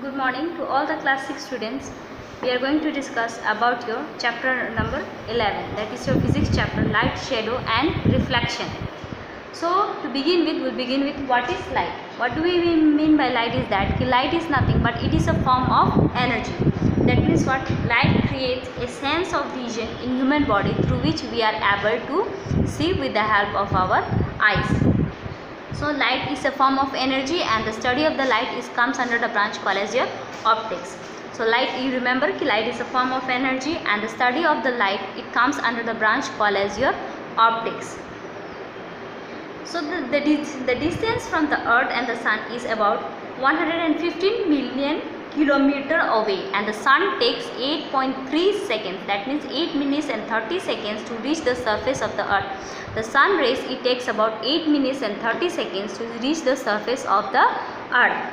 Good morning to all the class 6 students. We are going to discuss about your chapter number 11, that is your physics chapter, light, shadow and reflection. So to begin with, we'll begin with what is light. What do we mean by light is that light is nothing but it is a form of energy. That means what? Light creates a sense of vision in human body through which we are able to see with the help of our eyes. So light is a form of energy and the study of the light comes under the branch called as your optics. So light, you remember light is a form of energy and the study of the light comes under the branch called as your optics. So the distance from the earth and the sun is about 115 million kilometer away and the sun takes 8.3 seconds, that means 8 minutes and 30 seconds to reach the surface of the earth. The sun rays, it takes about 8 minutes and 30 seconds to reach the surface of the earth.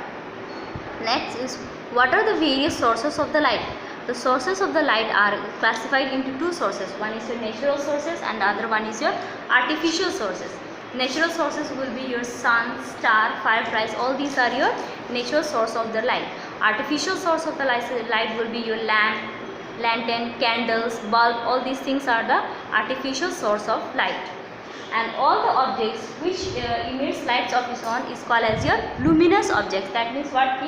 Next is, what are the various sources of the light? The sources of the light are classified into two sources. One is your natural sources and the other one is your artificial sources. Natural sources will be your sun, star, fireflies, all these are your natural source of the light. Artificial source of the light will be your lamp, lantern, candles, bulb, all these things are the artificial source of light. And all the objects which emits lights of its own is called as your luminous objects. That means what?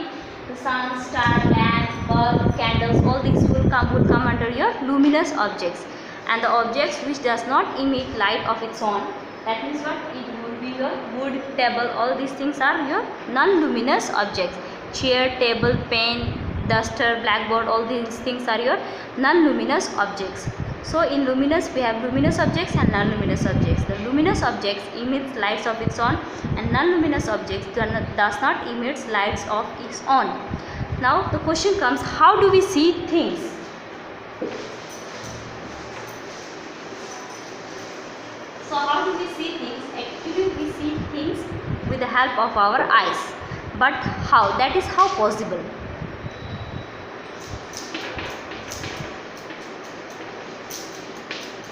The sun, star, lamp, bulb, candles, all these will come under your luminous objects. And the objects which does not emit light of its own, that means what? It would be your wood, table, all these things are your non-luminous objects. Chair, table, pen, duster, blackboard, all these things are your non-luminous objects. So in luminous we have luminous objects and non-luminous objects. The luminous objects emit lights of its own and non-luminous objects does not emit lights of its own. Now the question comes, how do we see things? So how do we see things? Actually we see things with the help of our eyes. But how? That is how possible.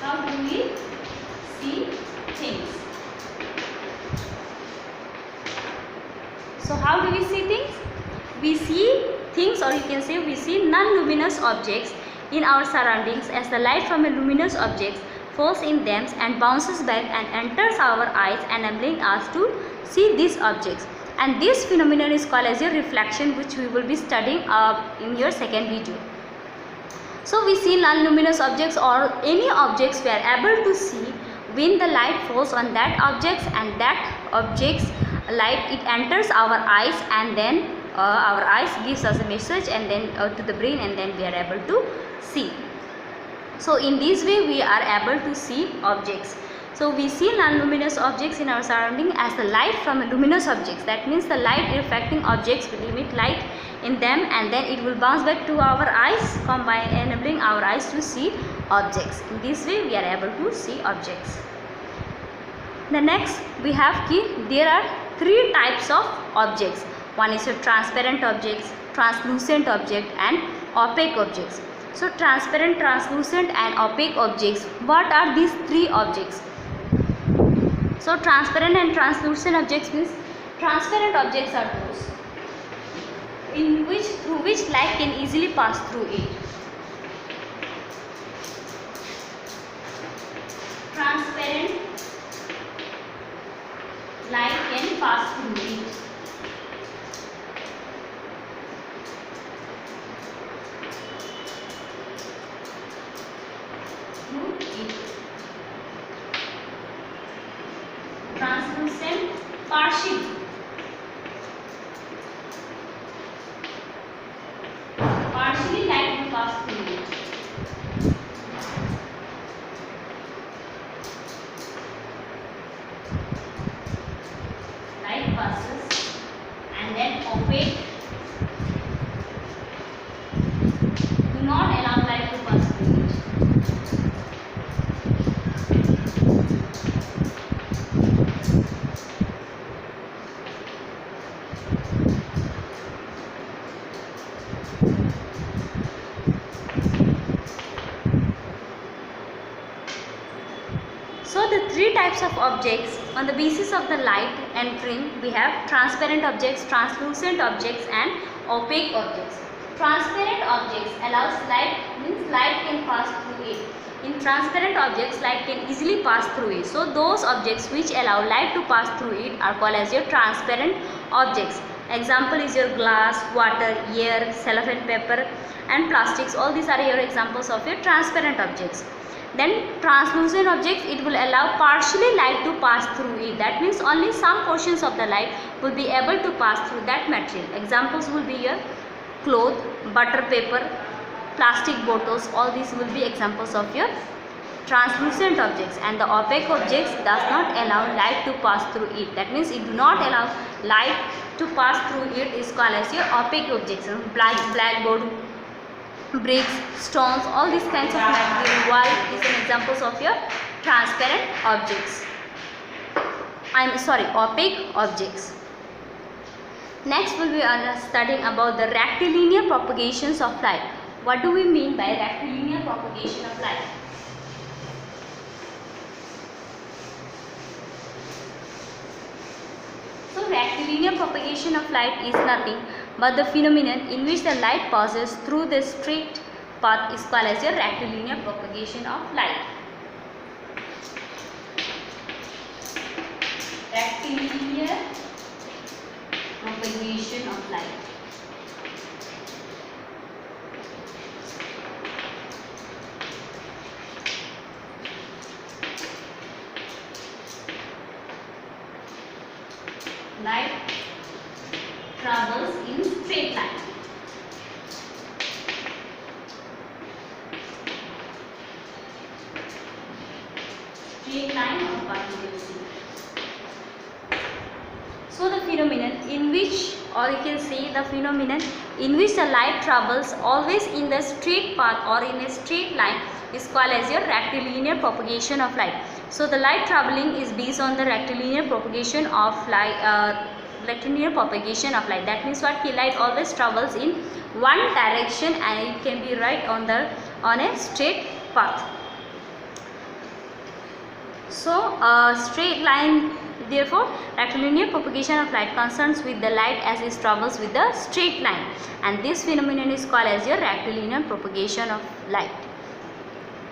How do we see things? So how do we see things? We see things, or you can say we see non-luminous objects in our surroundings as the light from a luminous object falls in them and bounces back and enters our eyes, enabling us to see these objects. And this phenomenon is called as your reflection, which we will be studying in your second video. So we see non-luminous objects or any objects we are able to see when the light falls on that objects and that object's light it enters our eyes and then our eyes gives us a message and then to the brain and then we are able to see. So in this way we are able to see objects. So we see non-luminous objects in our surrounding as the light from luminous objects. That means the light reflecting objects will emit light in them and then it will bounce back to our eyes, enabling our eyes to see objects. In this way we are able to see objects. The next we have there are three types of objects. One is your transparent objects, translucent object and opaque objects. So transparent, translucent and opaque objects. What are these three objects? So transparent and translucent objects means transparent objects are those through which light can easily pass through it. Transparent light can pass through it. Translucent, partially. Partially light will pass through it. Light passes and then opaque. Do not allow light to pass through it. types of objects on the basis of the light entering. We have transparent objects, translucent objects and opaque objects. Transparent objects allows light, means light can pass through it. In transparent objects, light can easily pass through it. So those objects which allow light to pass through it are called as your transparent objects. Example is your glass, water, air, cellophane paper and plastics. All these are your examples of your transparent objects. Then translucent objects, it will allow partially light to pass through it. That means only some portions of the light will be able to pass through that material. Examples will be your cloth, butter paper, plastic bottles. All these will be examples of your translucent objects. And the opaque objects does not allow light to pass through it. That means it do not allow light to pass through it is called as your opaque objects. Blackboard, bricks, stones, all these kinds of material, wall is an examples of your transparent objects. Opaque objects. Next we will be studying about the rectilinear propagations of light. What do we mean by rectilinear propagation of light? So rectilinear propagation of light is nothing but the phenomenon in which the light passes through the straight path is called as your rectilinear propagation of light. Rectilinear propagation of light. Light travels in straight line. Straight line or particles. So the phenomenon in which, or you can say the phenomenon in which the light travels always in the straight path or in a straight line is called as your rectilinear propagation of light. So the light traveling is based on the rectilinear propagation of light. Rectilinear propagation of light. That means what? Light always travels in one direction and it can be right on a straight path. So straight line. Therefore, rectilinear propagation of light concerns with the light as it travels with the straight line, and this phenomenon is called as your rectilinear propagation of light.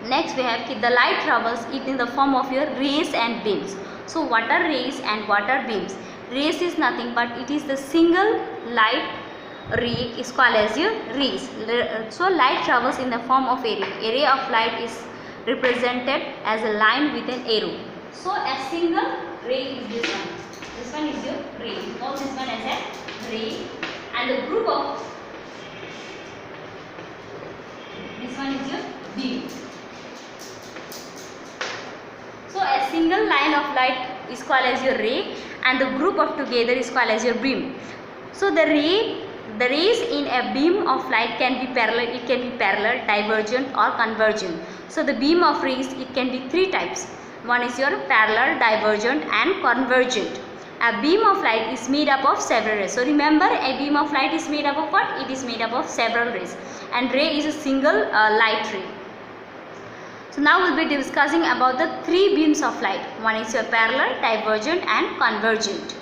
Next we have the light travels it in the form of your rays and beams. So what are rays and what are beams? Rays is nothing but it is the single light ray is called as your rays. So light travels in the form of a ray. A ray of light is represented as a line with an arrow. So a single ray is this one. This one is your ray. We call this one as a ray, and the group of this one is your beam. So a single line of light is called as your ray, and the group of together is called as your beam. So the rays in a beam of light can be parallel. It can be parallel, divergent or convergent. So the beam of rays, it can be three types. One is your parallel, divergent and convergent. A beam of light is made up of several rays. So remember, a beam of light is made up of what? It is made up of several rays, and ray is a single light ray. So now we will be discussing about the three beams of light. One is your parallel, divergent and convergent.